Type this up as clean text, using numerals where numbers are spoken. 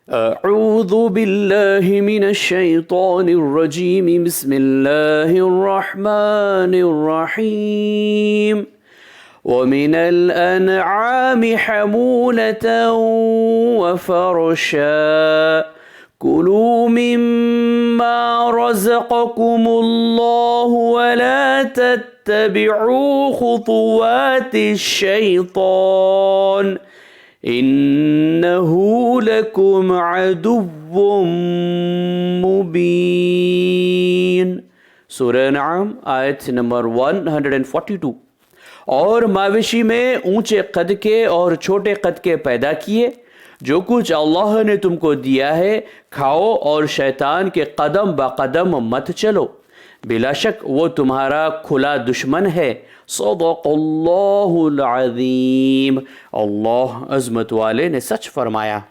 अऊज़ु बिल्लाहि मिनश शैतानिर रजीम बिस्मिल्लाहिर रहमानिर रहीम वमिनल अनआमि हमूलतन वफरशा कुलू मिम्मा रज़क़कुमुल्लाहु वला तत्तबिउ खुतुवातिश शैतान इन्नहु लकुम अदुव्वुम मुबीन। सूरह नाम आयत नंबर 142। और मवेशी में ऊंचे कद के और छोटे कद के पैदा किए। जो कुछ अल्लाह ने तुमको दिया है खाओ और शैतान के कदम ब कदम मत चलो, बिलाशक वो तुम्हारा खुला दुश्मन है। सदक़ल्लाहुल अज़ीम। अल्लाह अज़मत वाले ने सच फरमाया।